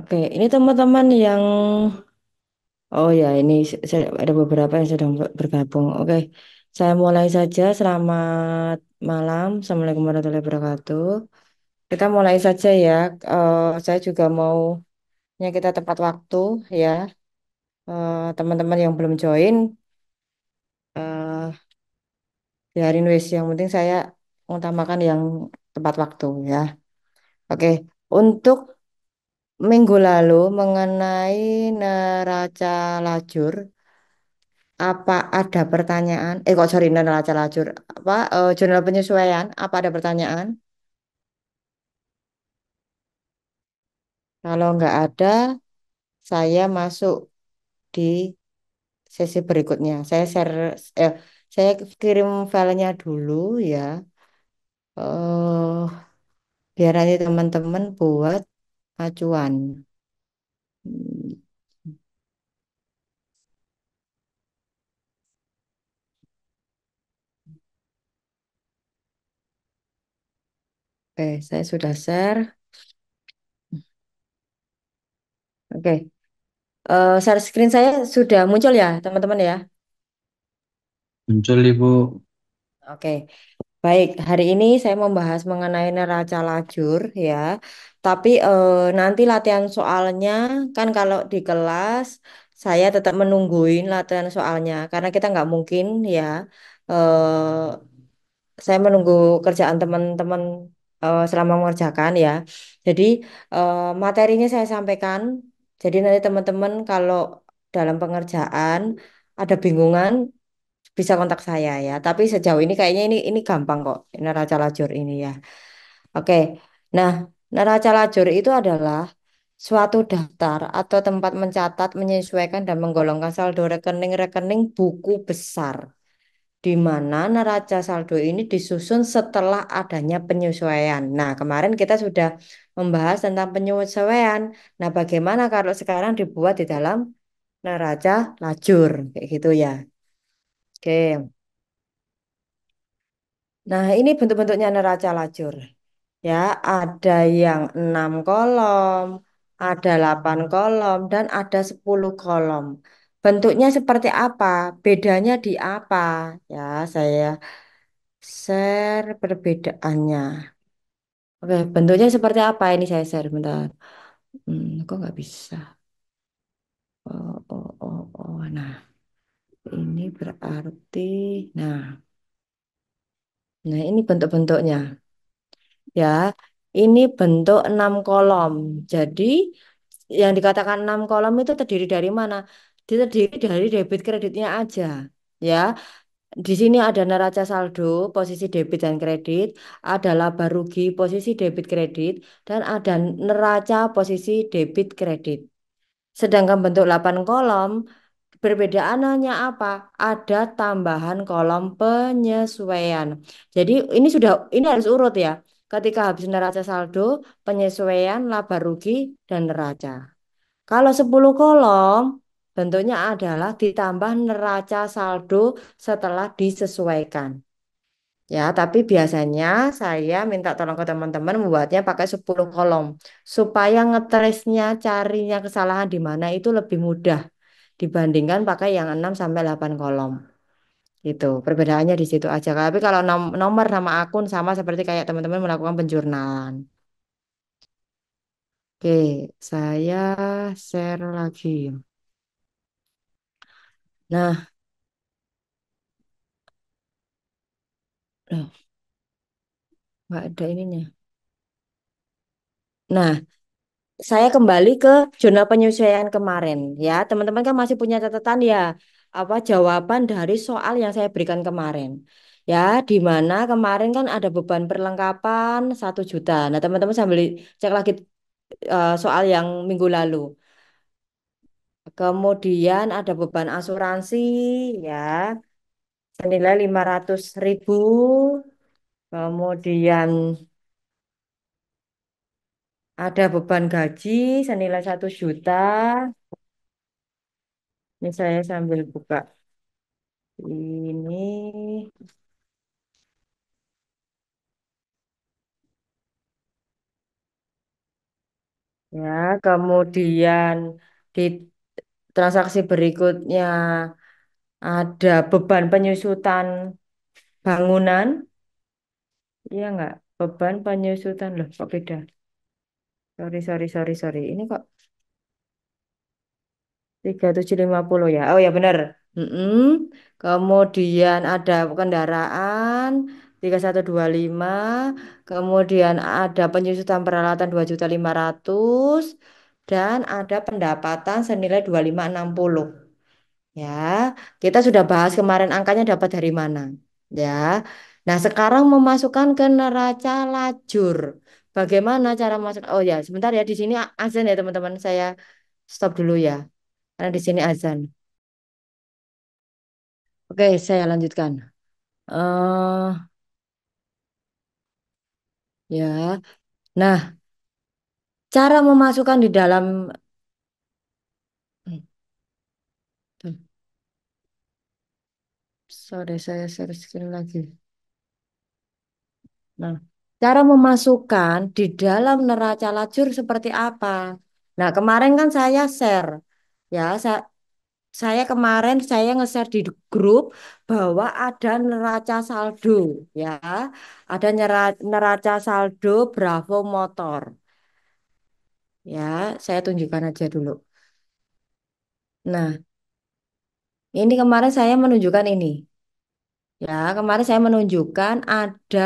Oke, ini teman-teman yang oh ya ini ada beberapa yang sedang bergabung. Oke, saya mulai saja. Selamat malam, Assalamualaikum warahmatullahi wabarakatuh. Kita mulai saja ya. Saya juga maunya kita tepat waktu ya. Teman-teman yang belum join, eh biarin wis. Yang penting saya mengutamakan yang tepat waktu ya. Oke, untuk minggu lalu mengenai neraca lajur. Apa ada pertanyaan? Kok sorry, neraca lajur. Apa, jurnal penyesuaian? Apa ada pertanyaan? Kalau nggak ada, saya masuk di sesi berikutnya. Eh, saya kirim filenya dulu ya. Biar nanti teman-teman buat acuan. Hmm, Oke, saya sudah share. Oke, share screen saya sudah muncul ya, teman-teman ya. Muncul Ibu. Oke. Baik, hari ini saya membahas mengenai neraca lajur ya. Tapi nanti latihan soalnya kan kalau di kelas saya tetap menungguin latihan soalnya karena kita nggak mungkin ya. Saya menunggu kerjaan teman-teman selama mengerjakan ya. Jadi materinya saya sampaikan. Jadi nanti teman-teman kalau dalam pengerjaan ada bingungan bisa kontak saya ya. Tapi sejauh ini kayaknya ini gampang kok neraca lajur ini ya. Oke. Nah, neraca lajur itu adalah suatu daftar atau tempat mencatat, menyesuaikan dan menggolongkan saldo rekening-rekening buku besar di mana neraca saldo ini disusun setelah adanya penyesuaian. Nah, kemarin kita sudah membahas tentang penyesuaian. Nah, bagaimana kalau sekarang dibuat di dalam neraca lajur kayak gitu ya. Oke. Nah, ini bentuk-bentuknya neraca lajur. Ya, ada yang 6 kolom, ada 8 kolom, dan ada 10 kolom. Bentuknya seperti apa? Bedanya di apa? Ya, saya share perbedaannya. Oke, bentuknya seperti apa? Ini saya share bentar. Kok nggak bisa? Oh, oh, oh, oh. Nah, ini berarti, nah, nah ini bentuk-bentuknya. Ya, ini bentuk 6 kolom. Jadi yang dikatakan 6 kolom itu terdiri dari mana? Dia terdiri dari debit kreditnya aja. Ya, di sini ada neraca saldo, posisi debit dan kredit, ada laba rugi, posisi debit kredit, dan ada neraca posisi debit kredit. Sedangkan bentuk 8 kolom, perbedaannya apa? Ada tambahan kolom penyesuaian. Jadi ini harus urut ya. Ketika habis neraca saldo, penyesuaian, laba rugi, dan neraca. Kalau 10 kolom, bentuknya adalah ditambah neraca saldo setelah disesuaikan. Ya, tapi biasanya saya minta tolong ke teman-teman membuatnya pakai 10 kolom. Supaya ngetrace-nya, carinya kesalahan di mana itu lebih mudah dibandingkan pakai yang 6 sampai 8 kolom. Itu perbedaannya di situ aja. Tapi kalau nomor nama akun sama seperti kayak teman-teman melakukan penjurnalan. Oke, saya share lagi. Nah, loh, nggak ada ininya. Nah, saya kembali ke jurnal penyesuaian kemarin ya. Teman-teman kan masih punya catatan ya, apa jawaban dari soal yang saya berikan kemarin. Ya, di mana kemarin kan ada beban perlengkapan 1 juta. Nah, teman-teman sambil cek lagi soal yang minggu lalu. Kemudian ada beban asuransi ya senilai 500.000. Kemudian ada beban gaji senilai 1 juta. Ini saya sambil buka ini. Ya, kemudian di transaksi berikutnya ada beban penyusutan bangunan. Iya nggak? Beban penyusutan loh, kok beda? Sorry, sorry, sorry, sorry. Ini kok 3750 ya? Oh ya benar. Mm-mm. Kemudian ada kendaraan 3125. Kemudian ada penyusutan peralatan 2.500.000 dan ada pendapatan senilai 2560. Ya, kita sudah bahas kemarin angkanya dapat dari mana. Ya. Nah, sekarang memasukkan ke neraca lajur. Bagaimana cara masuk? Oh ya, sebentar ya di sini azan ya teman-teman. Saya stop dulu ya. Karena di sini azan. Oke, saya lanjutkan. Ya. Nah, cara memasukkan di dalam Tuh, sorry saya share screen lagi. Nah, cara memasukkan di dalam neraca lajur seperti apa? Nah, kemarin kan saya share. Ya, saya kemarin saya nge-share di grup bahwa ada neraca saldo, ya. Ada neraca saldo Bravo Motor. Ya, saya tunjukkan aja dulu. Nah, ini kemarin saya menunjukkan ini. Ya, kemarin saya menunjukkan ada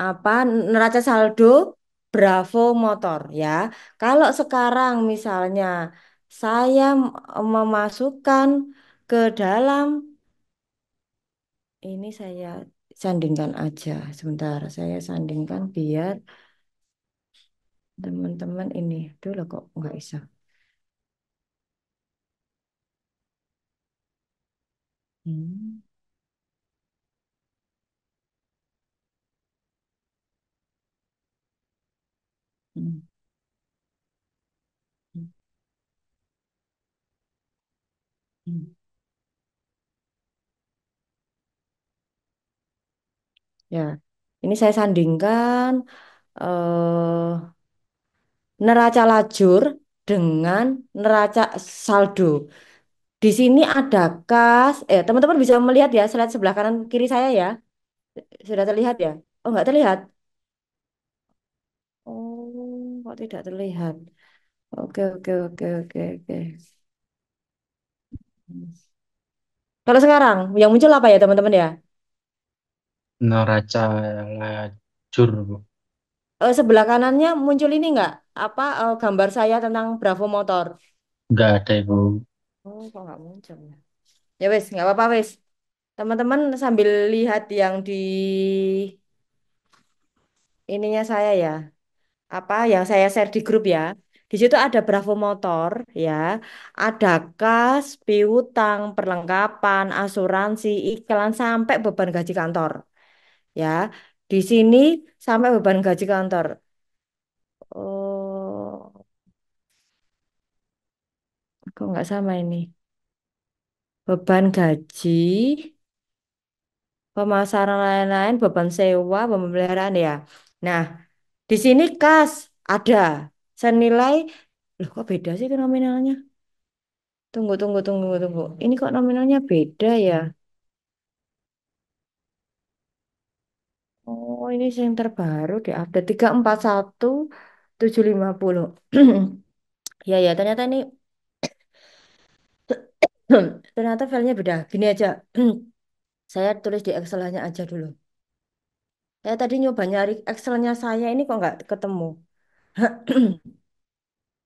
apa neraca saldo Bravo Motor ya. Kalau sekarang misalnya saya memasukkan ke dalam ini saya sandingkan aja. Sebentar, saya sandingkan biar teman-teman ini dulu kok nggak bisa. Hmm, hmm, hmm, hmm. Ya, ini saya sandingkan eh, neraca lajur dengan neraca saldo. Di sini ada kas. Teman-teman bisa melihat ya slide sebelah kanan kiri saya ya. Sudah terlihat ya? Oh, nggak terlihat. Oh, kok tidak terlihat? Oke, oke, oke, oke, oke. Kalau sekarang yang muncul apa ya teman-teman ya? Neraca lajur, Bu. Sebelah kanannya muncul ini nggak? Apa gambar saya tentang Bravo Motor? Nggak ada, Ibu. Oh, kok nggak muncul ya? Ya wes, nggak apa-apa wes. Teman-teman sambil lihat yang di ininya saya ya. Apa yang saya share di grup ya. Di situ ada Bravo Motor ya, ada kas, piutang, perlengkapan, asuransi, iklan sampai beban gaji kantor ya. Di sini sampai beban gaji kantor. Oh, kok nggak sama ini? Beban gaji, pemasaran lain-lain, beban sewa, pemeliharaan ya. Nah, di sini kas ada senilai, loh kok beda sih itu nominalnya? Tunggu, tunggu, tunggu, tunggu. Ini kok nominalnya beda ya? Oh, ini yang terbaru di update 341.750. Ya, ya, ternyata ini ternyata filenya beda. Gini aja. Saya tulis di Excel-nya aja dulu. Saya tadi nyoba nyari Excel-nya saya ini kok nggak ketemu.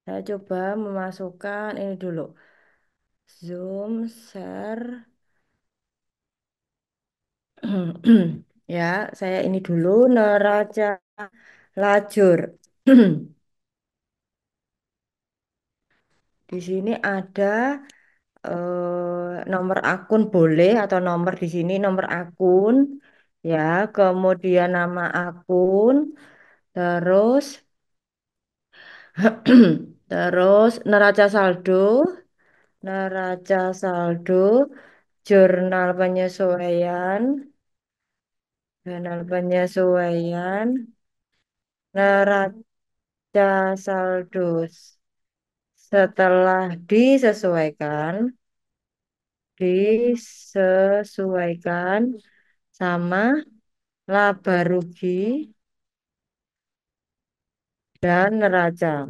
Saya coba memasukkan ini dulu. Zoom, share. Ya, saya ini dulu neraca lajur. Di sini ada nomor akun boleh atau nomor di sini nomor akun ya, kemudian nama akun, terus terus neraca saldo, jurnal penyesuaian, jurnal penyesuaian, Neraca saldo setelah disesuaikan sama laba rugi dan neraca.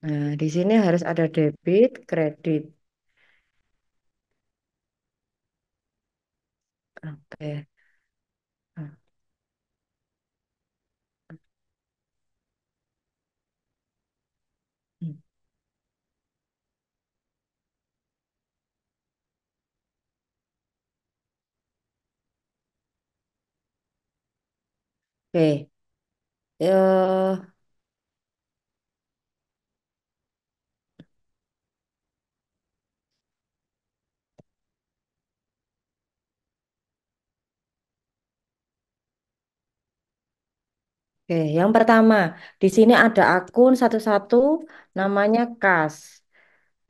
Nah, di sini harus ada debit, kredit. Oke. Oke. Eh, Oke, yang pertama, di sini ada akun satu-satu namanya kas.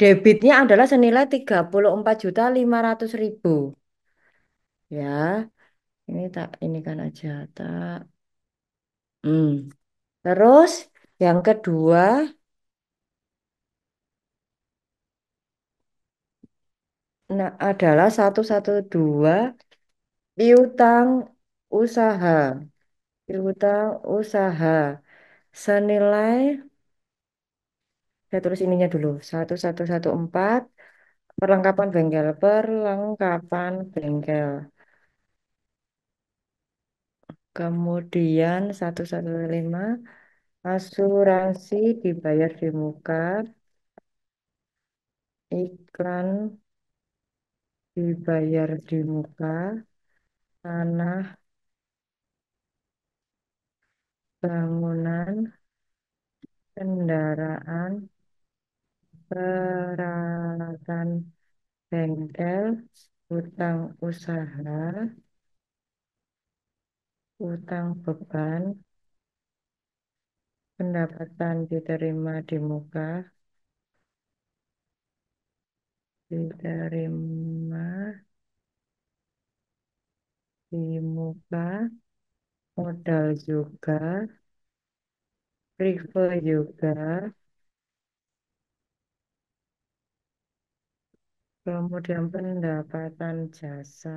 Debitnya adalah senilai 34.500.000. Ya, ini kan aja tak. Hmm. Terus yang kedua adalah 112 piutang usaha. Piutang usaha senilai, saya tulis ininya dulu, 1114 perlengkapan bengkel. Kemudian 115 asuransi dibayar di muka, iklan dibayar di muka, tanah, bangunan, kendaraan, peralatan bengkel, utang usaha, utang beban, pendapatan diterima di muka, diterima di muka, modal juga, prive juga, kemudian pendapatan jasa,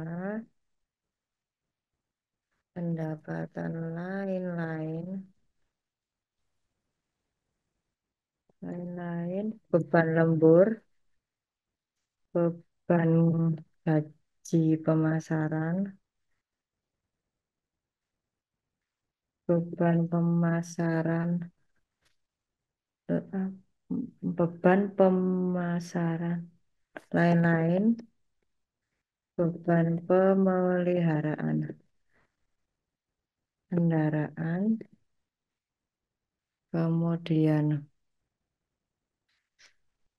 pendapatan lain-lain, lain-lain, beban lembur, beban gaji pemasaran, beban pemasaran, eh, beban pemasaran, lain-lain, beban pemeliharaan kendaraan, kemudian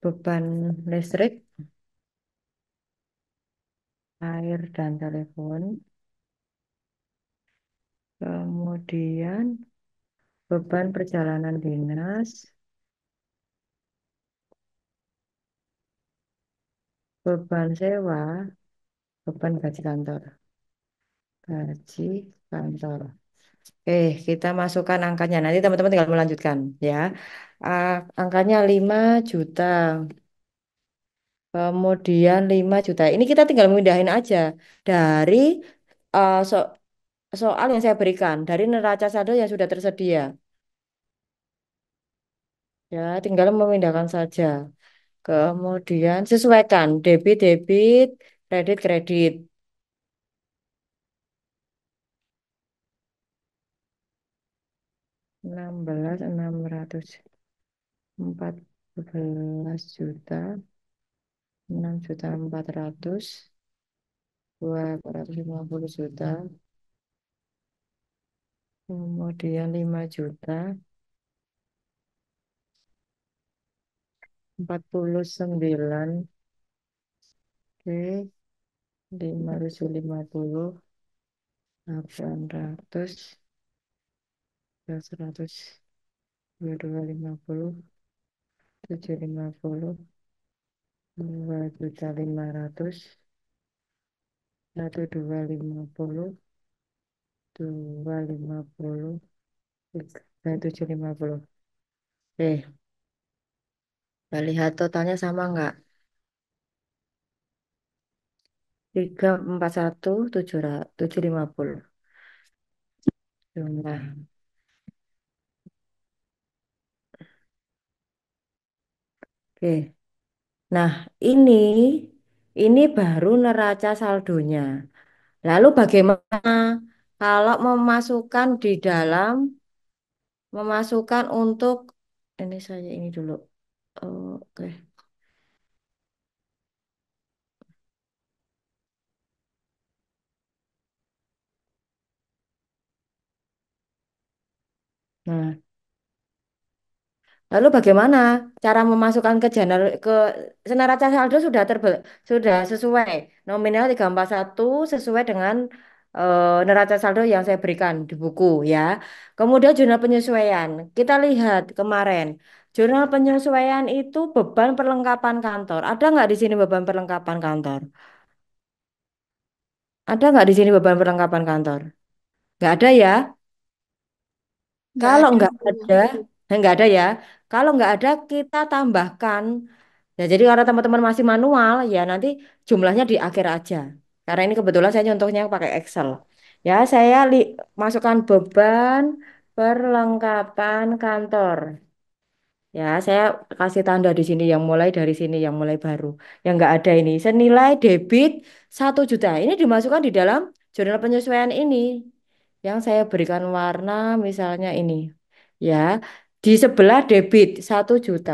beban listrik, air dan telepon, kemudian beban perjalanan dinas, beban sewa, beban gaji kantor, gaji kantor. Kita masukkan angkanya. Nanti teman-teman tinggal melanjutkan ya. Angkanya 5 juta. Kemudian 5 juta. Ini kita tinggal memindahin aja dari eh, so- soal yang saya berikan, dari neraca saldo yang sudah tersedia. Ya, tinggal memindahkan saja. Kemudian sesuaikan debit, kredit. 16.614 juta, 6.400, 250 juta, kemudian 5 juta, 49, oke, 550, 800, 100, 2250, 750, 2.500.000, Satu dua lima puluh, dua lima puluh, tiga tujuh lima puluh. Kita lihat totalnya sama nggak? 341 750 jumlah. Oke. Nah, ini ini baru neraca saldonya. Lalu bagaimana kalau memasukkan di dalam memasukkan untuk ini saya ini dulu. Oke. Nah, lalu bagaimana cara memasukkan ke neraca saldo sudah sesuai nominal 341 sesuai dengan neraca saldo yang saya berikan di buku ya. Kemudian jurnal penyesuaian. Kita lihat kemarin jurnal penyesuaian itu beban perlengkapan kantor. Ada nggak di sini beban perlengkapan kantor? Ada nggak di sini beban perlengkapan kantor? Nggak ada ya. Nggak Kalau ada, nggak Bu. ada, nggak ada ya. Kalau nggak ada kita tambahkan. Ya, jadi kalau teman-teman masih manual, ya nanti jumlahnya di akhir aja. Karena ini kebetulan saya contohnya pakai Excel. Ya, masukkan beban perlengkapan kantor. Ya, saya kasih tanda di sini yang mulai dari sini, yang mulai baru. Yang nggak ada ini. Senilai debit 1 juta. Ini dimasukkan di dalam jurnal penyesuaian ini. Yang saya berikan warna misalnya ini. Ya, di sebelah debit 1 juta.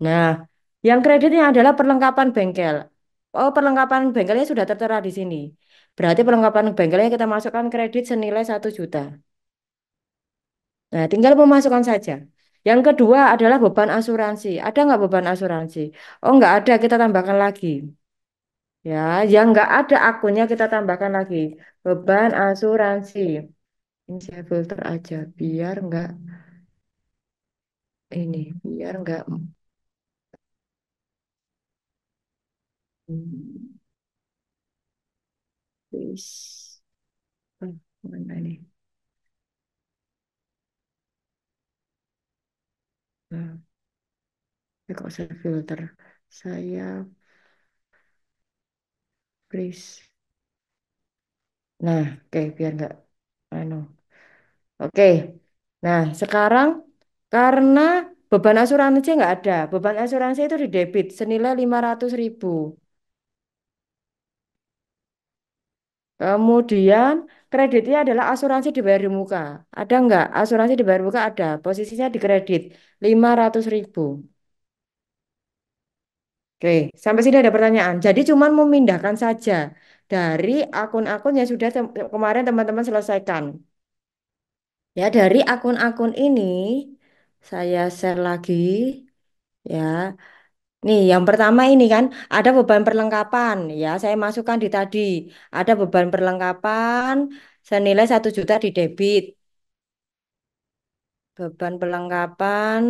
Nah, yang kreditnya adalah perlengkapan bengkel. Oh, perlengkapan bengkelnya sudah tertera di sini. Berarti perlengkapan bengkelnya kita masukkan kredit senilai 1 juta. Nah, tinggal memasukkan saja. Yang kedua adalah beban asuransi. Ada nggak beban asuransi? Oh, nggak ada, kita tambahkan lagi. Ya, yang nggak ada akunnya kita tambahkan lagi. Beban asuransi. Ini saya filter aja, biar nggak, please. Mana ini? Nah, ini kok saya filter? Saya please. Nah, oke, biar nggak, anu. Oke. Nah, sekarang karena beban asuransi nggak ada, beban asuransi itu di debit senilai 500.000. Kemudian kreditnya adalah asuransi dibayar di muka. Ada nggak? Asuransi dibayar di muka ada. Posisinya di kredit 500.000. Oke, sampai sini ada pertanyaan. Jadi cuman memindahkan saja dari akun-akun yang sudah kemarin teman-teman selesaikan. Ya, dari akun-akun ini saya share lagi ya. Nih, yang pertama ini kan ada beban perlengkapan ya. Saya masukkan di tadi. Ada beban perlengkapan senilai 1 juta di debit. Beban perlengkapan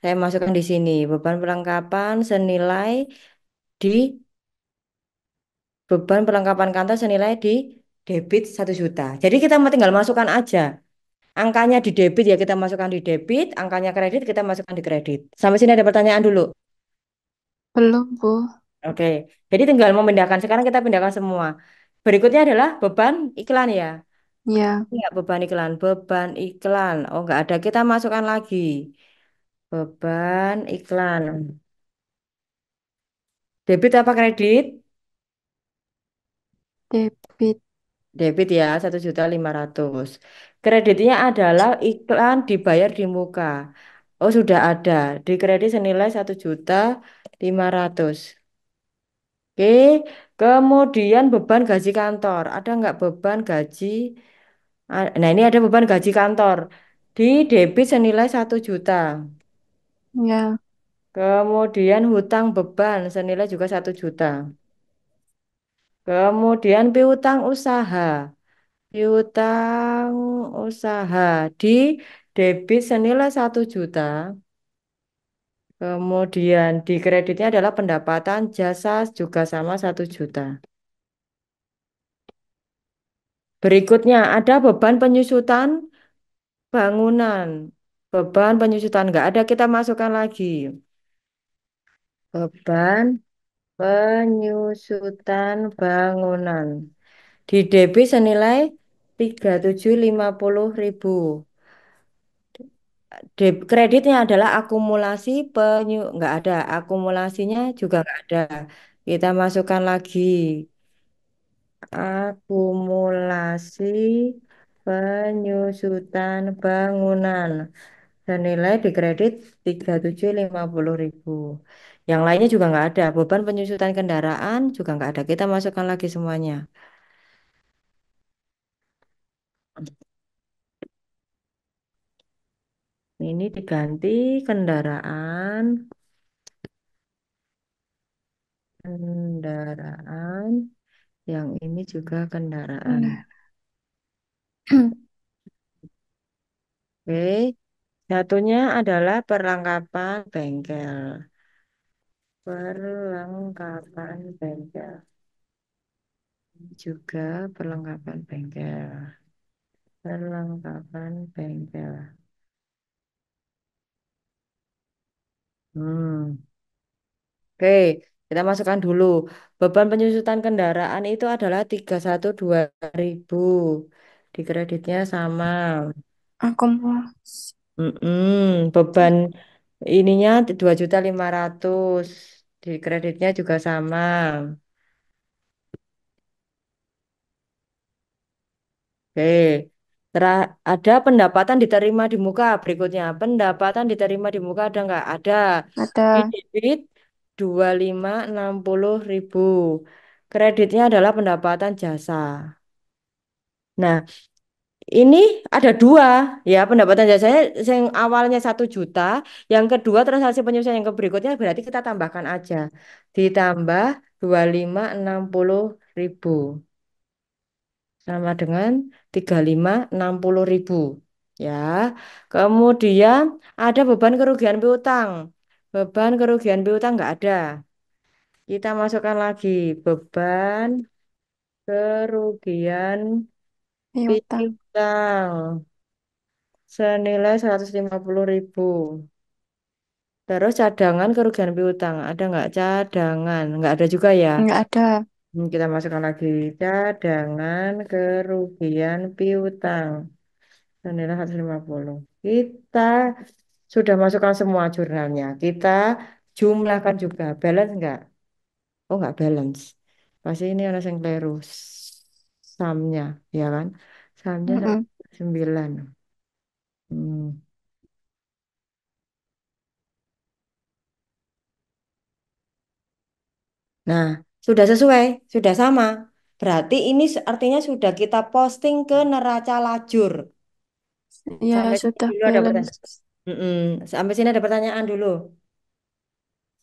saya masukkan di sini. Beban perlengkapan senilai di beban perlengkapan kantor senilai di debit 1 juta. Jadi kita mau tinggal masukkan aja. Angkanya di debit ya kita masukkan di debit, angkanya kredit kita masukkan di kredit. Sampai sini ada pertanyaan dulu. Belum, Bu. Oke, jadi tinggal memindahkan. Sekarang kita pindahkan semua. Berikutnya adalah beban iklan ya. Ya, Enggak beban iklan, beban iklan. Oh, enggak ada. Kita masukkan lagi. Beban iklan. Debit apa kredit? debit. Debit ya, 1.500.000. Kreditnya adalah iklan dibayar di muka. Oh, sudah ada. Di kredit senilai 1.500.000. Oke, kemudian beban gaji kantor. Ada nggak beban gaji? Nah, ini ada beban gaji kantor. Di debit senilai 1 juta. Ya, Kemudian hutang beban senilai juga 1 juta. Kemudian piutang usaha. Piutang usaha di debit senilai 1 juta. Kemudian di kreditnya adalah pendapatan jasa juga sama 1 juta. Berikutnya ada beban penyusutan bangunan. Beban penyusutan nggak ada, kita masukkan lagi. Beban penyusutan bangunan. Di debit senilai 3750.000. Kreditnya adalah akumulasi nggak ada. Akumulasinya juga nggak ada. Kita masukkan lagi. Akumulasi penyusutan bangunan. Senilai dikredit 3750.000. Yang lainnya juga nggak ada. Beban penyusutan kendaraan juga nggak ada. Kita masukkan lagi semuanya. Ini diganti kendaraan. Kendaraan. Yang ini juga kendaraan. Nah. Oke. Satunya adalah perlengkapan bengkel. Perlengkapan bengkel. Ini juga perlengkapan bengkel. Perlengkapan bengkel. Hmm. Oke, kita masukkan dulu. Beban penyusutan kendaraan itu adalah 312.000. Di kreditnya sama. Akumulasi. Beban ininya 2.500.000. Di kreditnya juga sama. Oke. Ada pendapatan diterima di muka berikutnya. Pendapatan diterima di muka ada nggak? Ada. Di Ada. debit 2560.000. Kreditnya adalah pendapatan jasa. Nah, ini ada dua ya pendapatan jasanya yang awalnya 1 juta, yang kedua transaksi penyusuan yang ke berikutnya berarti kita tambahkan aja. Ditambah 2560.000 sama dengan 3560.000 ya. Kemudian ada beban kerugian piutang. Beban kerugian piutang nggak ada. Kita masukkan lagi beban kerugian Piutang. piutang senilai 150.000. Terus cadangan kerugian piutang ada nggak cadangan? Nggak ada juga ya. Nggak ada. Kita masukkan lagi cadangan kerugian piutang senilai 150. Kita sudah masukkan semua jurnalnya. Kita jumlahkan juga. Balance nggak? Oh nggak balance. Pasti ini ada yang keliru. Samnya, ya kan? Samnya Mm-mm. 9. Hmm. Nah, sudah sesuai, sudah sama. Berarti ini artinya sudah kita posting ke neraca lajur. Ya, Sampai sini sudah dulu ada balance. pertanyaan. Sampai sini ada pertanyaan dulu.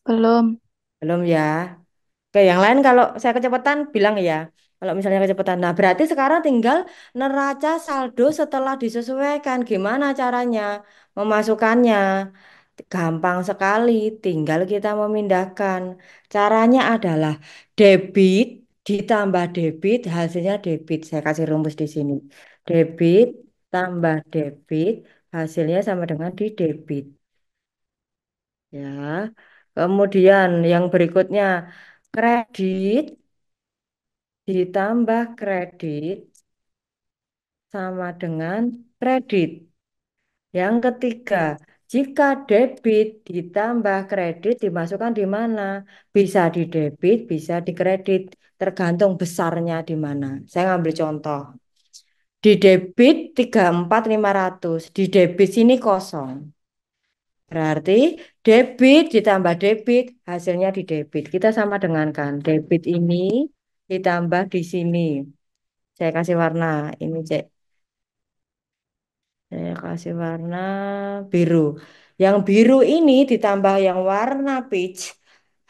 Belum. Belum ya? Oke, yang lain kalau saya kecepatan bilang ya. Kalau misalnya kecepatan. Nah, berarti sekarang tinggal neraca saldo setelah disesuaikan. Gimana caranya memasukkannya? Gampang sekali, tinggal kita memindahkan. Caranya adalah debit ditambah debit, hasilnya debit. Saya kasih rumus di sini. Debit tambah debit, hasilnya sama dengan di debit. Ya. Kemudian yang berikutnya, kredit ditambah kredit sama dengan kredit. Yang ketiga, jika debit ditambah kredit dimasukkan di mana? Bisa di debit, bisa di kredit, tergantung besarnya di mana. Saya ngambil contoh. Di debit 34.500, di debit sini kosong. Berarti debit ditambah debit, hasilnya di debit. Kita sama dengan kan, debit ini ditambah di sini. Saya kasih warna, ini cek. Saya kasih warna biru. Yang biru ini ditambah yang warna peach,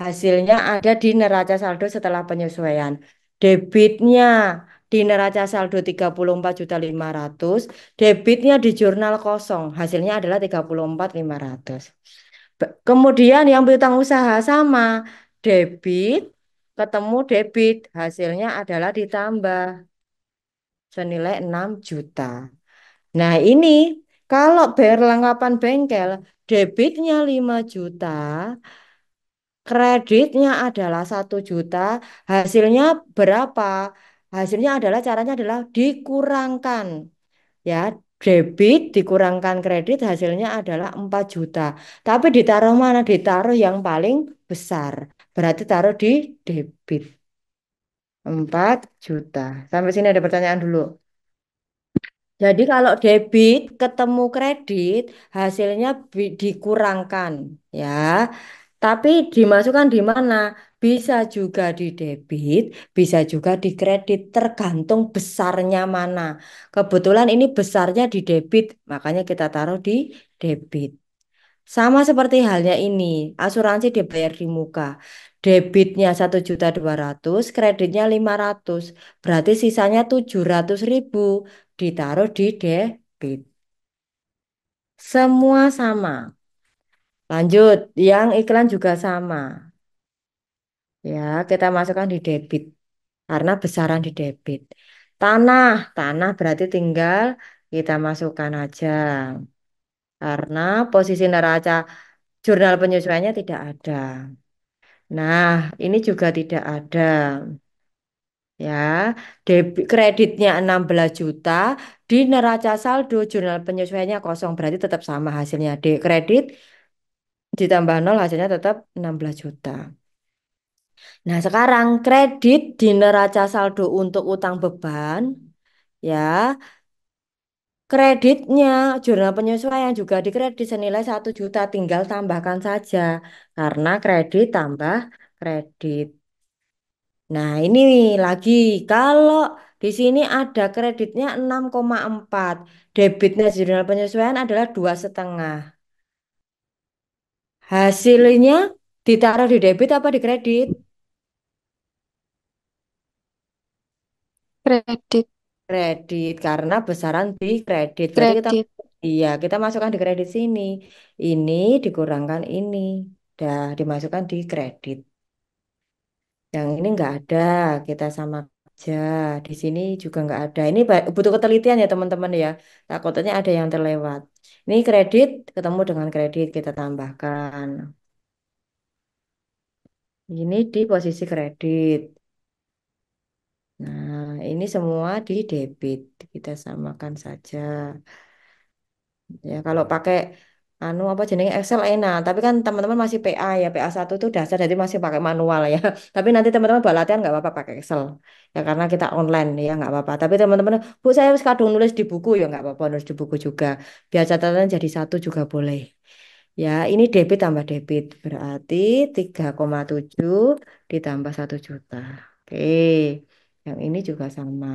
hasilnya ada di neraca saldo setelah penyesuaian. Debitnya di neraca saldo 34.500.000, debitnya di jurnal kosong, hasilnya adalah 34.500. Kemudian yang piutang usaha sama, debit ketemu debit, hasilnya adalah ditambah senilai 6 juta. Nah, ini kalau bayar lengkapan bengkel, debitnya 5 juta, kreditnya adalah 1 juta, hasilnya berapa? Hasilnya adalah caranya adalah dikurangkan. Ya, debit dikurangkan kredit hasilnya adalah 4 juta. Tapi ditaruh mana? Ditaruh yang paling besar. Berarti taruh di debit 4 juta. Sampai sini ada pertanyaan dulu. Jadi kalau debit ketemu kredit hasilnya dikurangkan ya. Tapi dimasukkan di mana? Bisa juga di debit, bisa juga di kredit, tergantung besarnya mana. Kebetulan ini besarnya di debit, makanya kita taruh di debit. Sama seperti halnya ini, asuransi dibayar di muka. Debitnya 1.200.000, kreditnya 500. Berarti sisanya 700.000 ditaruh di debit. Semua sama. Lanjut, yang iklan juga sama. Ya, kita masukkan di debit karena besaran di debit. Tanah, tanah berarti tinggal kita masukkan aja. Karena posisi neraca jurnal penyesuaiannya tidak ada. Nah, ini juga tidak ada. Ya, kreditnya 16 juta, di neraca saldo jurnal penyesuaiannya kosong, berarti tetap sama hasilnya. Kredit ditambah nol hasilnya tetap 16 juta. Nah, sekarang kredit di neraca saldo untuk utang beban, ya, kreditnya jurnal penyesuaian juga dikredit senilai 1 juta, tinggal tambahkan saja karena kredit tambah kredit. Nah, ini lagi kalau di sini ada kreditnya 6,4, debitnya jurnal penyesuaian adalah 2,5. Hasilnya ditaruh di debit apa di kredit? Kredit. Kredit karena besaran di kredit. Berarti kita Kredit. iya, kita masukkan di kredit sini. Ini dikurangkan ini. Dah dimasukkan di kredit. Yang ini nggak ada, kita sama aja. Di sini juga nggak ada. Ini butuh ketelitian ya teman-teman ya. Takutnya ada yang terlewat. Ini kredit ketemu dengan kredit kita tambahkan. Ini di posisi kredit. Nah, ini semua di debit. Kita samakan saja. Ya, kalau pakai apa jenenge Excel enak, tapi kan teman-teman masih PA ya, PA 1 itu dasar jadi masih pakai manual ya. Tapi nanti teman-teman buat latihan nggak apa-apa pakai Excel. Ya karena kita online ya nggak apa-apa. Tapi teman-teman, Bu saya harus kadung nulis di buku ya nggak apa-apa nulis di buku juga. Biar catatan jadi satu juga boleh. Ya, ini debit tambah debit berarti 3,7 ditambah 1 juta. Oke. Yang ini juga sama.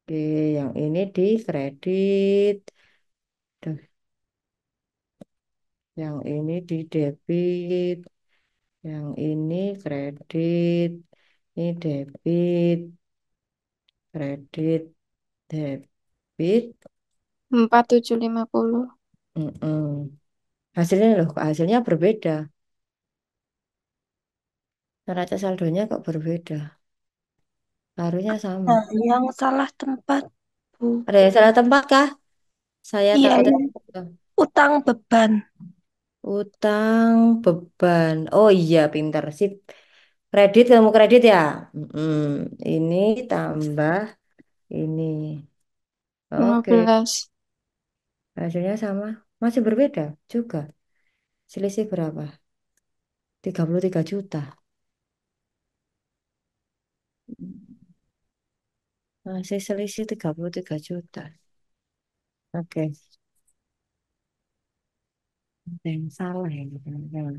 Oke, yang ini di kredit. Duh, yang ini di debit, yang ini kredit, ini debit, kredit, debit. 4.750. Mm-mm. Hasilnya loh, kok hasilnya berbeda. Neraca saldonya kok berbeda. Harusnya sama. Nah, yang salah tempat, Bu. Ada yang salah tempat kah? Saya Iya, takutnya yang utang beban. utang beban. Oh iya, pinter sip. Kredit kamu kredit ya. Mm-mm. Ini tambah ini. Oke. 15. Hasilnya sama. Masih berbeda juga. Selisih berapa? 33 juta. Masih selisih 33 juta. Oke. Ada yang salah ya. Teman-teman.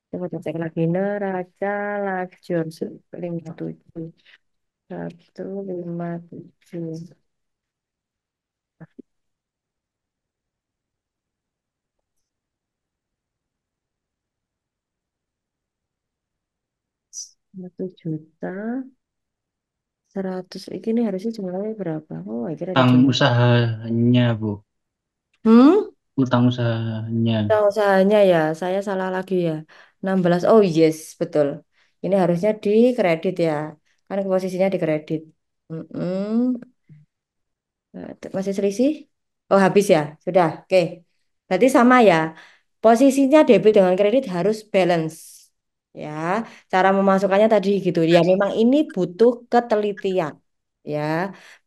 Coba kita cek lagi. Neraca lajur 57. 157. 1 juta 100. Ini harusnya jumlahnya berapa? Oh, kira ada Tentang jumlah. usahanya, Bu. Hmm? utang usahanya. Utang usahanya ya, saya salah lagi ya. 16. Oh yes, betul. Ini harusnya di kredit ya. Kan posisinya di kredit. Mm-mm. Masih selisih? Oh, habis ya. Sudah. Oke. Berarti sama ya. Posisinya debit dengan kredit harus balance. Ya, cara memasukkannya tadi gitu. Ya, memang ini butuh ketelitian. Ya,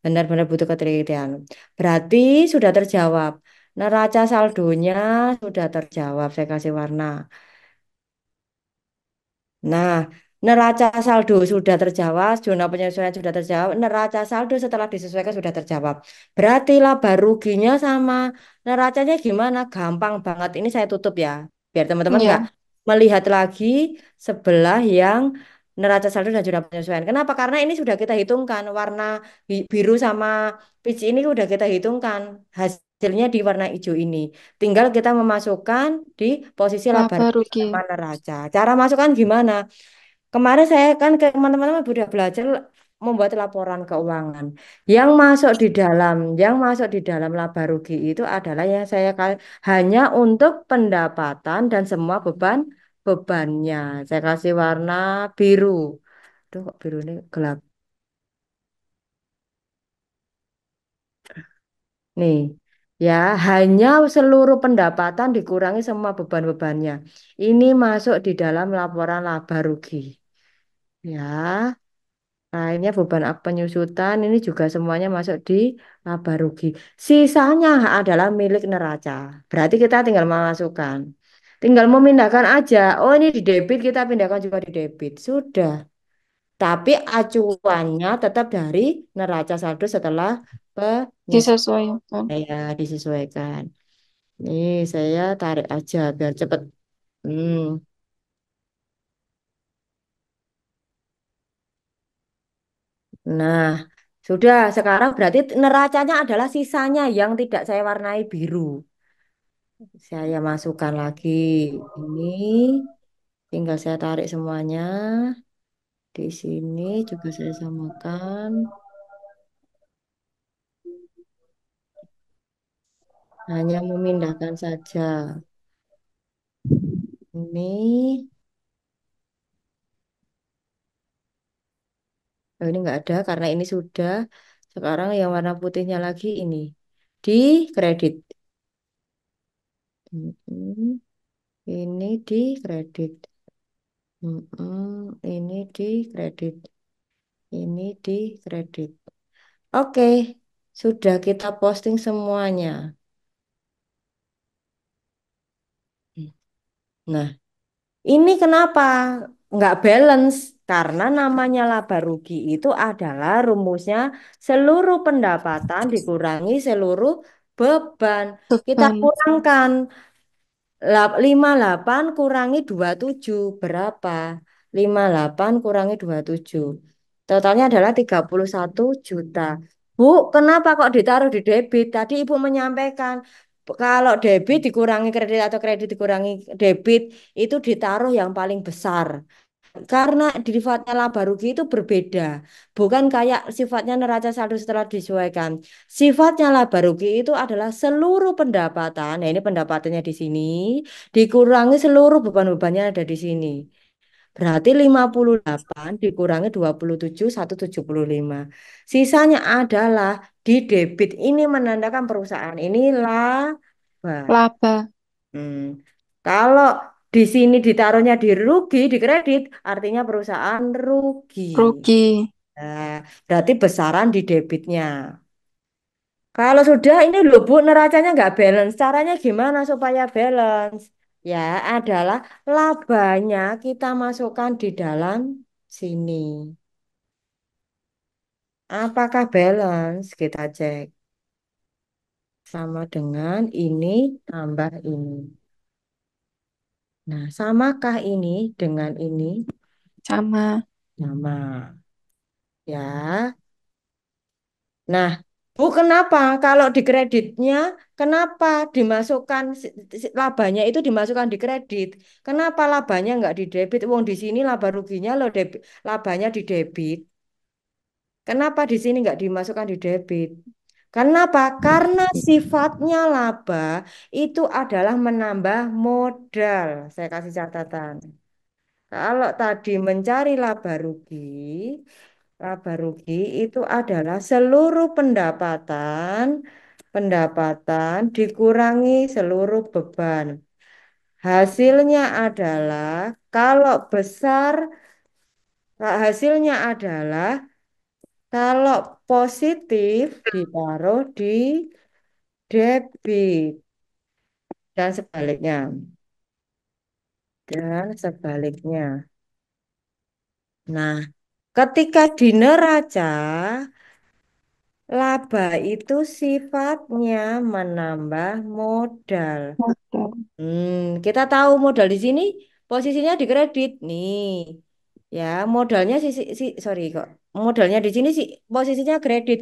benar-benar butuh ketelitian. Berarti sudah terjawab. Neraca saldonya sudah terjawab. Saya kasih warna. Nah, neraca saldo sudah terjawab, zona penyesuaian sudah terjawab, neraca saldo setelah disesuaikan sudah terjawab. Berarti laba ruginya sama neracanya gimana? Gampang banget. Ini saya tutup ya, biar teman-teman nggak Ya, melihat lagi sebelah yang neraca saldo dan zona penyesuaian. Kenapa? Karena ini sudah kita hitungkan warna biru sama peach ini udah kita hitungkan hasilnya di warna hijau ini. Tinggal kita memasukkan di posisi laba laba rugi rugi. sama neraca. Cara masukkan gimana? Kemarin saya kan ke teman-teman sudah belajar membuat laporan keuangan. Yang masuk di dalam laba rugi itu adalah yang hanya untuk pendapatan dan semua bebannya. Saya kasih warna biru. Duh, kok biru ini gelap. Nih, ya, hanya seluruh pendapatan dikurangi semua beban-bebannya. Ini masuk di dalam laporan laba rugi. Ya. Lainnya beban penyusutan ini juga semuanya masuk di laba rugi. Sisanya adalah milik neraca. Berarti kita tinggal memasukkan. Tinggal memindahkan aja. Oh ini di debit kita pindahkan juga di debit. Sudah. Tapi acuannya tetap dari neraca saldo setelah penyesuaian Disesuaikan. ya disesuaikan. Nih saya tarik aja biar cepet. Hmm. Nah, sudah sekarang berarti neracanya adalah sisanya yang tidak saya warnai biru. Saya masukkan lagi. Ini tinggal saya tarik semuanya. Di sini juga saya samakan. Hanya memindahkan saja. Ini, oh ini enggak ada karena ini sudah. Sekarang yang warna putihnya lagi ini. Di kredit. Mm-mm. Ini di kredit. Mm-mm. Ini di kredit. Ini di kredit. Oke, sudah kita posting semuanya. Nah, ini kenapa nggak balance? Karena namanya laba rugi itu adalah rumusnya seluruh pendapatan dikurangi seluruh beban. Kita Beban. kurangkan 58 kurangi 27 berapa? 58 kurangi 27. Totalnya adalah 31 juta. Bu, kenapa kok ditaruh di debit? Tadi Ibu menyampaikan kalau debit dikurangi kredit atau kredit dikurangi debit itu ditaruh yang paling besar. Karena sifatnya laba rugi itu berbeda. Bukan kayak sifatnya neraca saldo setelah disesuaikan. Sifatnya laba rugi itu adalah seluruh pendapatan. Nah, ini pendapatannya di sini. Dikurangi seluruh beban-bebannya ada di sini. Berarti 58 dikurangi 27, 175. Sisanya adalah di debit. Ini menandakan perusahaan. Ini laba. Laba. Hmm. Kalau di sini ditaruhnya di rugi, di kredit, artinya perusahaan rugi. Rugi. Nah, berarti besaran di debitnya. Kalau sudah ini loh Bu, neracanya nggak balance. Caranya gimana supaya balance? Ya, adalah labanya kita masukkan di dalam sini. Apakah balance? Kita cek. Sama dengan ini tambah ini. Nah, samakah ini dengan ini? Sama. Sama. Ya. Nah, Bu, kenapa kalau di kreditnya, kenapa dimasukkan labanya itu dimasukkan di kredit? Kenapa labanya nggak di debit? Wong di sini laba ruginya lo labanya di debit. Kenapa di sini nggak dimasukkan di debit? Kenapa? Karena sifatnya laba itu adalah menambah modal. Saya kasih catatan. Kalau tadi mencari laba rugi itu adalah seluruh pendapatan, pendapatan dikurangi seluruh beban. Hasilnya adalah kalau besar, hasilnya adalah kalau positif ditaruh di debit dan sebaliknya. Dan sebaliknya. Nah, ketika di neraca, laba itu sifatnya menambah modal. Oke. Kita tahu modal di sini posisinya di kredit nih. Ya, modalnya sorry kok. Modalnya di sini sih posisinya kredit.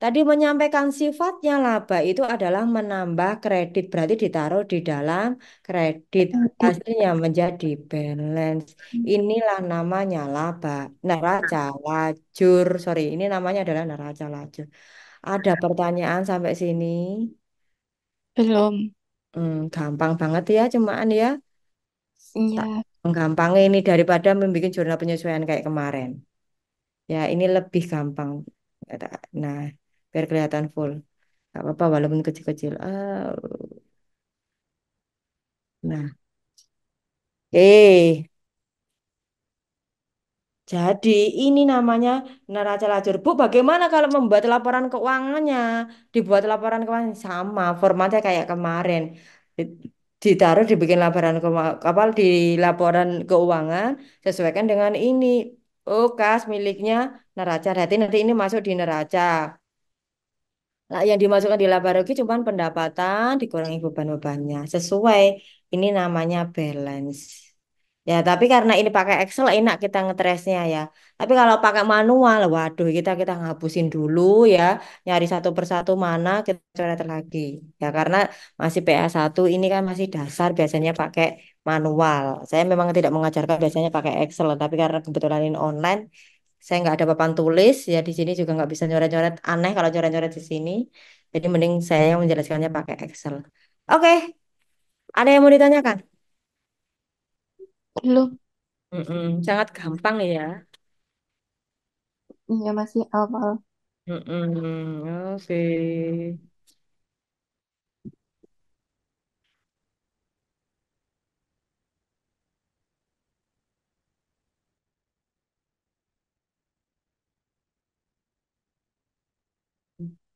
Tadi menyampaikan sifatnya laba itu adalah menambah kredit, berarti ditaruh di dalam kredit. Audit. Hasilnya menjadi balance. Inilah namanya laba. Neraca lajur. Sorry, ini namanya adalah neraca lajur. Ada pertanyaan sampai sini? Belum. Gampang banget ya, cuman ya. Tak Iya. gampang ini daripada membuat jurnal penyesuaian kayak kemarin. Ya, ini lebih gampang. Nah, biar kelihatan full. Gak apa-apa walaupun kecil-kecil. Nah, jadi ini namanya neraca lajur. Bu, bagaimana kalau membuat laporan keuangannya? Dibuat laporan keuangan sama, formatnya kayak kemarin. Di- Ditaruh dibikin laporan kapal di laporan keuangan sesuaikan dengan ini. Oh, kas miliknya neraca. Berarti nanti ini masuk di neraca. Nah, yang dimasukkan di laba rugi cuma pendapatan dikurangi beban-bebannya. Sesuai. Ini namanya balance. Ya, tapi karena ini pakai Excel enak kita ngetresnya ya. Tapi kalau pakai manual, waduh kita ngapusin dulu ya, nyari satu persatu mana kita coret lagi. Ya karena masih PA1 ini kan masih dasar biasanya pakai manual. Saya memang tidak mengajarkan biasanya pakai Excel, tapi karena kebetulan ini online, saya nggak ada papan tulis ya di sini juga nggak bisa nyoret-nyoret aneh kalau nyoret-nyoret di sini. Jadi mending saya yang menjelaskannya pakai Excel. Oke, ada yang mau ditanyakan? Belum. Sangat gampang ya. Iya, masih awal. Oke.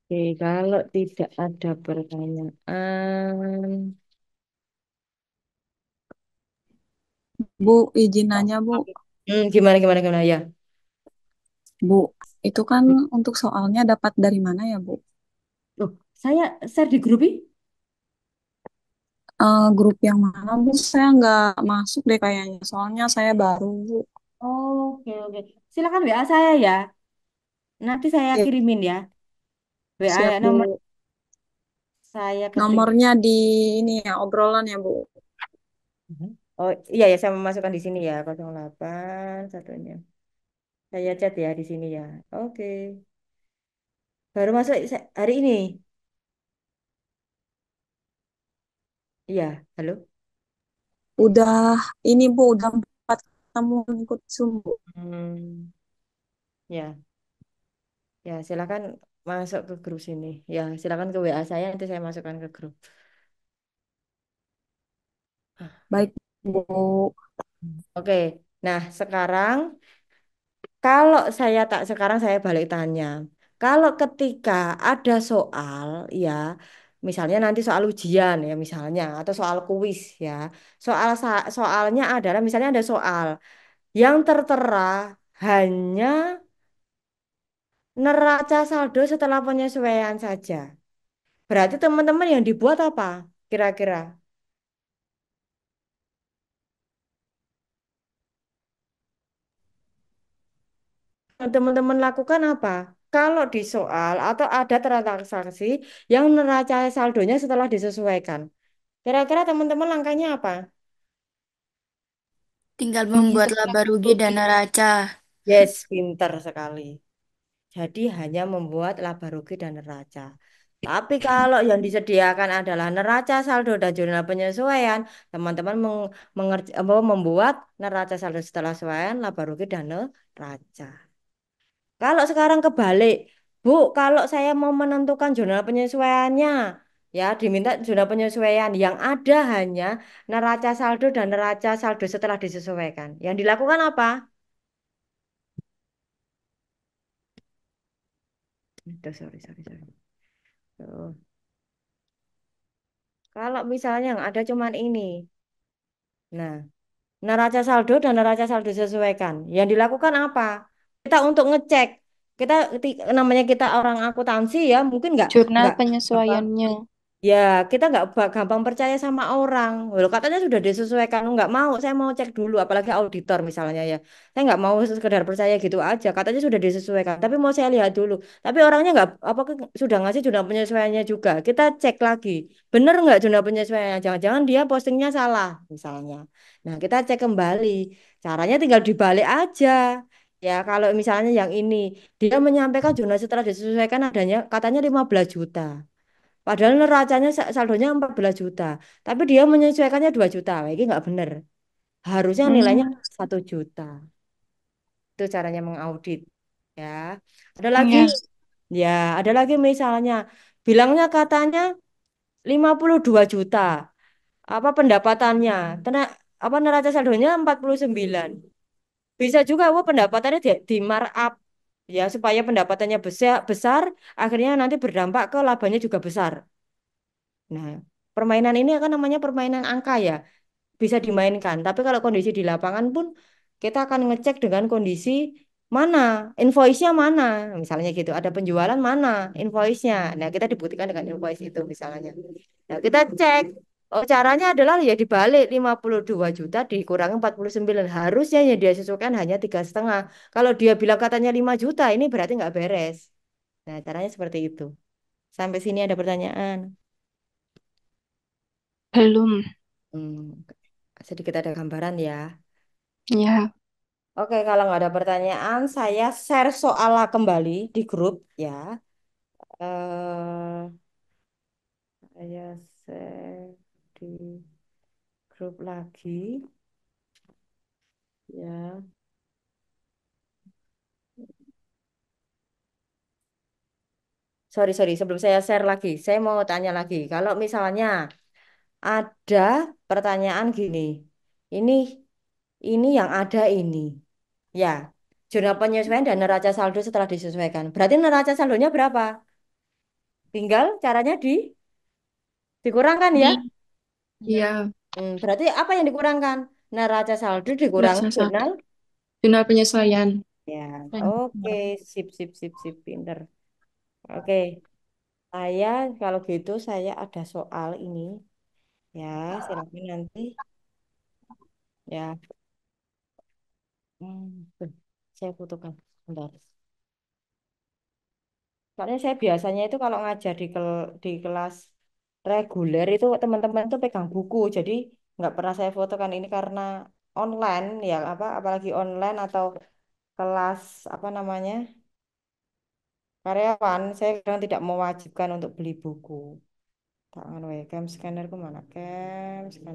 Oke, kalau tidak ada pertanyaan, Bu, izin nanya, Bu. gimana gimana gimana ya? Bu, itu kan untuk soalnya dapat dari mana ya, Bu? Loh, saya share di grup ini. Grup yang mana, Bu? Saya nggak masuk deh kayaknya. Soalnya saya baru, Bu. Oke oke. Silakan WA saya ya. Nanti saya Ya, kirimin ya. WA siap, ya, nomor Bu. saya ketik. Nomornya di ini ya, obrolan ya, Bu. Oh iya ya, saya memasukkan di sini ya 08 satunya. Saya chat ya di sini ya. Oke. Baru masuk hari ini. Iya, halo. Udah, ini, Bu, udah 4 ketemu ikut Zoom, Bu. Hmm, ya, ya silakan masuk ke grup sini. Ya, silakan ke WA saya nanti saya masukkan ke grup. Baik, Bu. Oke. Nah, sekarang kalau saya tak sekarang saya balik tanya. Kalau ketika ada soal ya, misalnya nanti soal ujian ya misalnya atau soal kuis ya. Soalnya adalah misalnya ada soal yang tertera hanya neraca saldo setelah penyesuaian saja. Berarti teman-teman yang dibuat apa? Kira-kira yang teman-teman lakukan apa? Kalau di soal atau ada transaksi yang neraca saldonya setelah disesuaikan. Kira-kira teman-teman langkahnya apa? Tinggal membuat Menghitung laba rugi dan neraca. Yes, pinter sekali. Jadi hanya membuat laba rugi dan neraca. Tapi kalau yang disediakan adalah neraca saldo dan jurnal penyesuaian, teman-teman membuat neraca saldo setelah sesuaian, laba rugi dan neraca. Kalau sekarang kebalik, Bu, kalau saya mau menentukan jurnal penyesuaiannya, ya diminta jurnal penyesuaian yang ada hanya neraca saldo dan neraca saldo setelah disesuaikan. Yang dilakukan apa? Itu sorry. Tuh. Kalau misalnya yang ada cuman ini. Nah, neraca saldo dan neraca saldo disesuaikan. Yang dilakukan apa? Kita untuk ngecek. Namanya kita orang akuntansi ya, mungkin Jurnal nggak apa penyesuaiannya. ya, kita nggak gampang percaya sama orang. Loh, katanya sudah disesuaikan. Nggak mau, saya mau cek dulu. Apalagi auditor misalnya ya. Saya nggak mau sekedar percaya gitu aja. Katanya sudah disesuaikan. Tapi mau saya lihat dulu. Tapi orangnya nggak sudah ngasih jurnal penyesuaiannya juga. Kita cek lagi. Bener nggak jurnal penyesuaiannya? Jangan-jangan dia postingnya salah misalnya. Nah, kita cek kembali. Caranya tinggal dibalik aja. Ya, kalau misalnya yang ini, dia menyampaikan jurnal setelah disesuaikan adanya katanya 15 juta. Padahal neracanya saldonya 14 juta. Tapi dia menyesuaikannya 2 juta. Wah, ini nggak bener. Harusnya nilainya Hmm, 1 juta. Itu caranya mengaudit. Ya. Ada lagi. ya. Ya, ada lagi misalnya. Bilangnya katanya 52 juta. Apa pendapatannya? Apa neraca saldonya 49. Bisa juga pendapatannya di markup. Ya, supaya pendapatannya besar, besar, akhirnya nanti berdampak ke labanya juga besar. Nah, permainan ini akan namanya permainan angka ya, bisa dimainkan. Tapi kalau kondisi di lapangan pun kita akan ngecek dengan kondisi mana, invoice-nya mana, misalnya gitu. Ada penjualan mana, invoice-nya. Nah, kita dibuktikan dengan invoice itu misalnya. Nah, kita cek. Oh, caranya adalah ya dibalik 52 juta dikurangi 49. Harusnya yang dia sesuaikan hanya 3,5. Kalau dia bilang katanya 5 juta, ini berarti nggak beres. Nah, caranya seperti itu. Sampai sini ada pertanyaan. Belum. Hmm, sedikit ada gambaran ya. Ya. Oke, kalau nggak ada pertanyaan, saya share soalnya kembali di grup ya. eh saya share di grup lagi ya. Sorry, sebelum saya share lagi, saya mau tanya lagi. Kalau misalnya ada pertanyaan gini, ini yang ada ini, ya, jurnal penyesuaian dan neraca saldo setelah disesuaikan. Berarti neraca saldonya berapa? Tinggal caranya dikurangkan ya. Di, ya, Berarti apa yang dikurangkan? Neraca saldo dikurangi neraca saldo. jurnal. Jurnal penyesuaian. Ya, oke, sip, pinter. Oke, saya kalau gitu saya ada soal ini. Ya, silakan nanti. Ya, tuh, saya fotokan. Bentar. Soalnya saya biasanya itu kalau ngajar di kelas reguler itu teman-teman tuh pegang buku, jadi nggak pernah saya fotokan ini karena online ya apa apalagi online atau kelas apa namanya karyawan, saya kadang tidak mewajibkan untuk beli buku. Tangan cam scanner kemana? Cam scanner.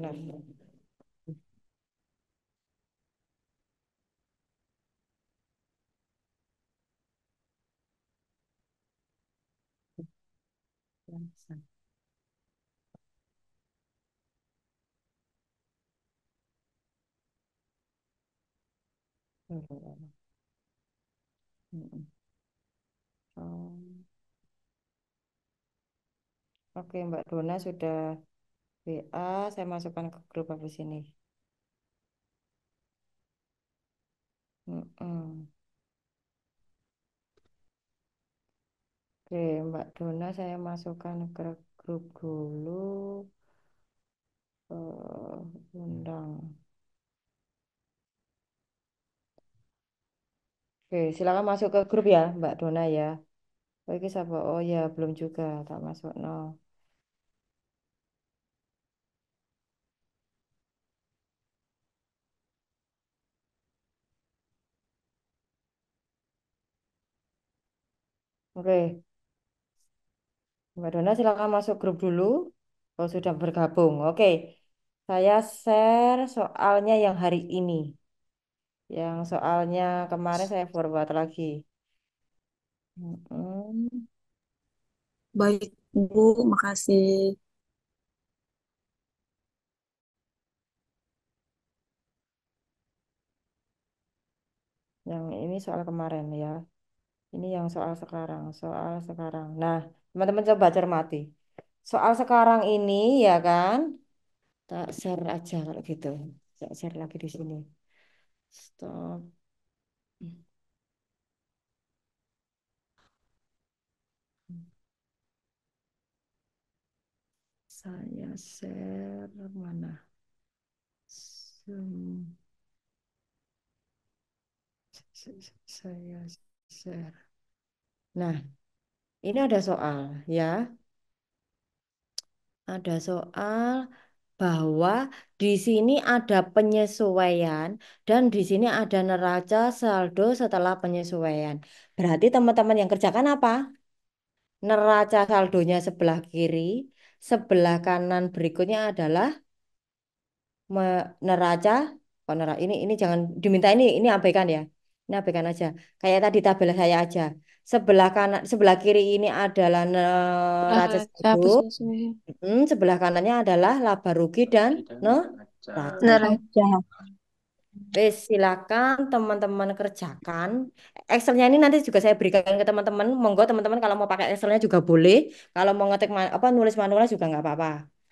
Oh, oke, Mbak Dona sudah WA, saya masukkan ke grup habis ini. Mm-mm. Oke, Mbak Dona saya masukkan ke grup dulu. Undang. Oke, silakan masuk ke grup ya, Mbak Dona ya. Oh, ini siapa? Oh ya, belum juga, tak masuk. No. Oke, Mbak Dona silakan masuk grup dulu. Kalau sudah bergabung. Oke, saya share soalnya yang hari ini. Yang soalnya kemarin saya forward lagi. Mm-mm. Baik, Bu, makasih. Yang ini soal kemarin ya. Ini yang soal sekarang, soal sekarang. Nah, teman-teman coba cermati. Soal sekarang ini ya kan, tak share aja kalau gitu. Tak share lagi di sini. Stop. Saya share mana? Zoom. Saya share. Nah, ini ada soal ya. Ada soal bahwa di sini ada penyesuaian dan di sini ada neraca saldo setelah penyesuaian. Berarti teman-teman yang kerjakan apa? Neraca saldonya sebelah kiri, sebelah kanan berikutnya adalah neraca. Oh, ini jangan diminta ini abaikan ya. Ini abaikan aja. Kayak tadi tabel saya aja. Sebelah kanan, sebelah kiri ini adalah neraca Neraca saldo. penyesuaian. Sebelah kanannya adalah laba rugi dan Kita neraca. neraca. Neraca. Wes, silakan teman-teman kerjakan. Excelnya ini nanti juga saya berikan ke teman-teman. Monggo teman-teman kalau mau pakai Excelnya juga boleh. Kalau mau ngetik apa nulis manualnya juga nggak apa-apa.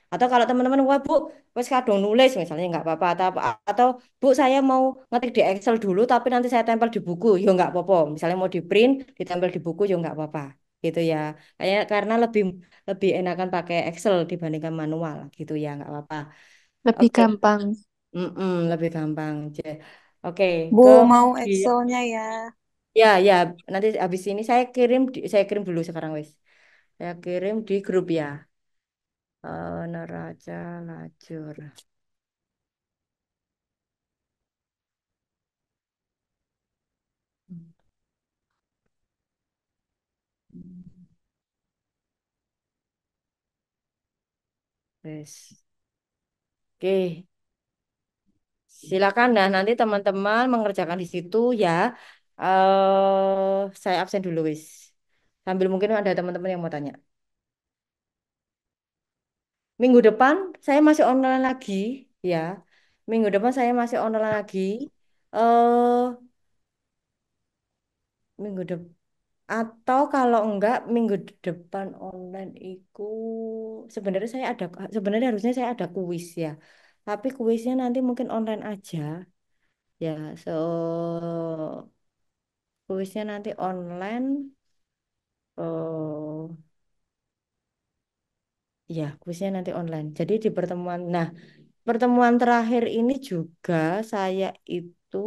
Atau kalau teman-teman, wah Bu, wes kadung nulis misalnya nggak apa-apa. Atau Bu saya mau ngetik di Excel dulu, tapi nanti saya tempel di buku, ya nggak apa-apa. Misalnya mau di print, ditempel di buku, ya nggak apa-apa. Gitu ya. Kayak karena lebih lebih enakan pakai Excel dibandingkan manual, gitu ya nggak apa-apa. Lebih Oke. gampang. Lebih gampang. Oke, Bu, mau kemudian Excelnya ya. ya ya nanti habis ini saya kirim dulu sekarang wes. Saya kirim di grup ya. Neraca lajur. Wes. Oke, silakan. Nah, nanti teman-teman mengerjakan di situ ya. Saya absen dulu wes. Sambil mungkin ada teman-teman yang mau tanya. Minggu depan saya masih online lagi ya. Minggu depan saya masih online lagi. eh Minggu depan atau kalau enggak minggu depan online itu sebenarnya harusnya saya ada kuis ya. Tapi kuisnya nanti mungkin online aja ya. So kuisnya nanti online oh ya, kuisnya nanti online. Jadi di pertemuan terakhir ini juga saya itu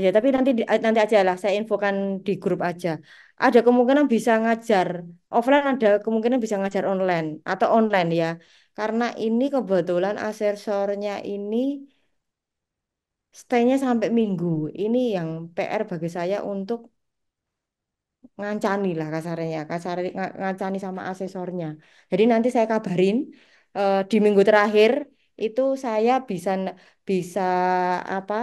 ya tapi nanti aja lah saya infokan di grup aja. Ada kemungkinan bisa ngajar offline, ada kemungkinan bisa ngajar online atau online ya. Karena ini kebetulan asesornya ini stay-nya sampai Minggu. Ini yang PR bagi saya untuk ngancani lah kasarnya, ngancani sama asesornya. Jadi nanti saya kabarin di minggu terakhir itu saya bisa apa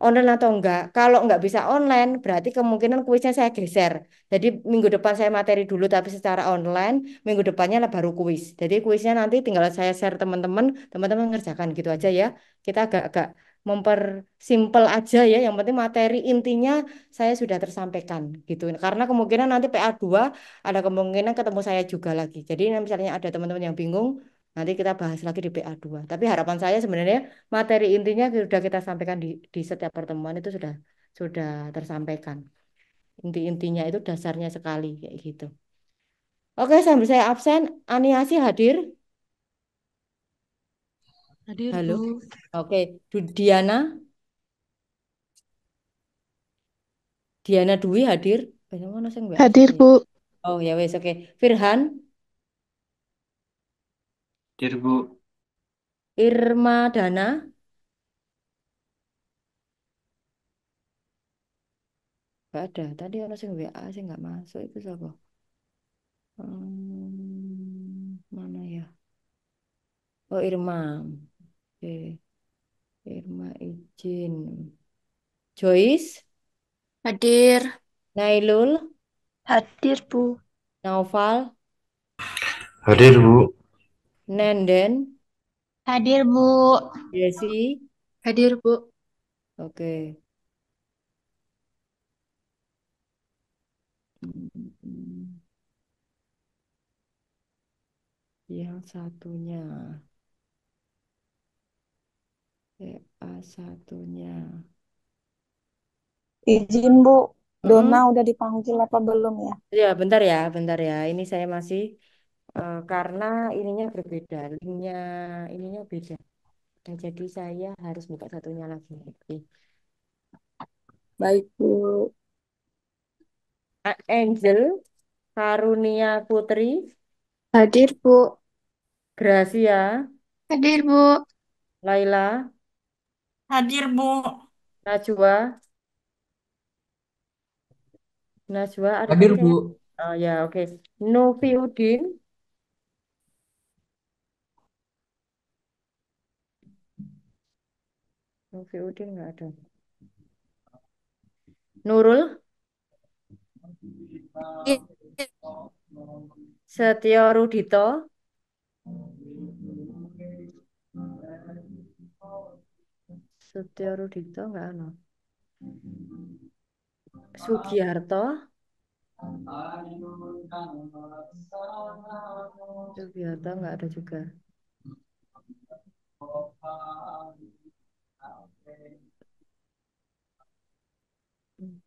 online atau enggak. Kalau enggak bisa online, berarti kemungkinan kuisnya saya geser. Jadi minggu depan saya materi dulu tapi secara online, minggu depannya lah baru kuis. Jadi kuisnya nanti tinggal saya share teman-teman, teman-teman ngerjakan gitu aja ya. Kita agak-agak mempersimpel aja ya. Yang penting materi intinya saya sudah tersampaikan gitu. Karena kemungkinan nanti PA2 ada kemungkinan ketemu saya juga lagi. Jadi misalnya ada teman-teman yang bingung, nanti kita bahas lagi di PA2. Tapi harapan saya sebenarnya materi intinya sudah kita sampaikan di setiap pertemuan itu sudah tersampaikan. Inti-intinya itu dasarnya sekali kayak gitu. Oke, sambil saya absen, Aniasi hadir. Hadir, Halo. Bu. Oke, Diana, Diana Dwi hadir. Mana sing WA Hadir, saya? Bu. Oh ya wes oke. Firhan, Dir, Bu. Irma Dana, gak ada. Tadi orang sing WA sih nggak masuk itu siapa? Mana ya? Oh, Irma. Oke, Irma izin. Joyce, Hadir. Nailul, Hadir, Bu. Naufal, Hadir, Bu. Nenden, Hadir, Bu. Desi. Hadir, Bu. Oke. Hmm, Yang satunya. A satunya. Izin Bu, Dona Mm-mm. udah dipanggil apa belum ya? Ya, bentar ya. Ini saya masih karena ininya berbeda, linknya ininya beda. Nah, jadi saya harus buka satunya lagi. Oke. Baik Bu. Angel, Karunia Putri, Hadir, Bu. Gracia, Hadir, Bu. Laila, Hadir, Bu. Najwa, Najwa ada tapi Hadir, saya. Bu. Oh ya, oke. Noviudin, Noviudin nggak ada. Nurul, Setio Rudito, Setio Rudito nggak ada. Sugiarto, Sugiarto nggak ada juga. Hmm.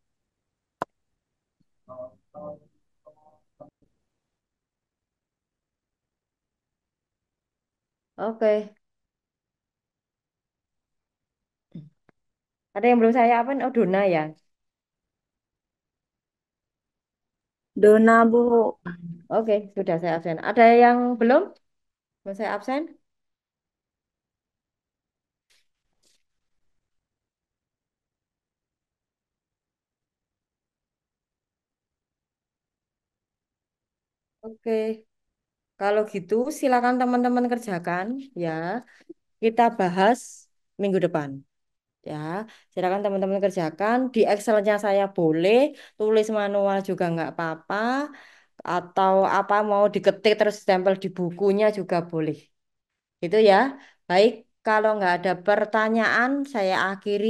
Oke, ada yang belum saya apa? Oh, Dona ya. Dona Bu. Oke, sudah saya absen. Ada yang belum? Mau saya absen? Oke, kalau gitu silakan teman-teman kerjakan ya. Kita bahas minggu depan. Ya, silakan teman-teman kerjakan di Excelnya saya boleh, tulis manual juga nggak apa-apa, atau apa mau diketik terus stempel di bukunya juga boleh. Itu ya. Baik, kalau nggak ada pertanyaan saya akhiri.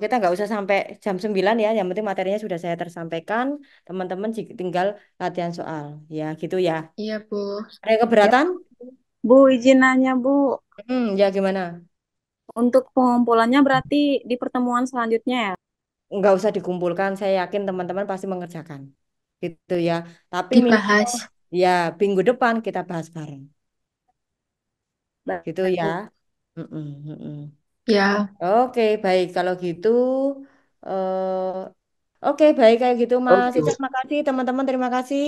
Kita nggak usah sampai jam 9 ya, yang penting materinya sudah saya tersampaikan. Teman-teman tinggal latihan soal. Ya, gitu ya. Iya, Bu. Ada yang Ya, keberatan? Bu izin nanya Bu. Ya gimana? Untuk pengumpulannya berarti di pertemuan selanjutnya ya? Nggak usah dikumpulkan, saya yakin teman-teman pasti mengerjakan. Gitu ya. Tapi minimal Dibahas. ya minggu depan kita bahas bareng. Gitu Baik ya. Bu. Mm-mm, mm-mm. Ya, Oke, baik kalau gitu. Oke, baik kayak gitu Mas Oke, Bu. Ica. Makasih teman-teman, terima kasih.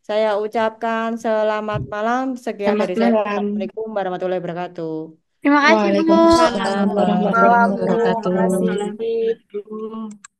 Saya ucapkan selamat malam. Sekian selamat dari saya. malam. Assalamualaikum warahmatullahi wabarakatuh. Terima kasih, Bu. Waalaikumsalam Salam. warahmatullahi Malam Bu. wabarakatuh. Makasih. Salam, Bu.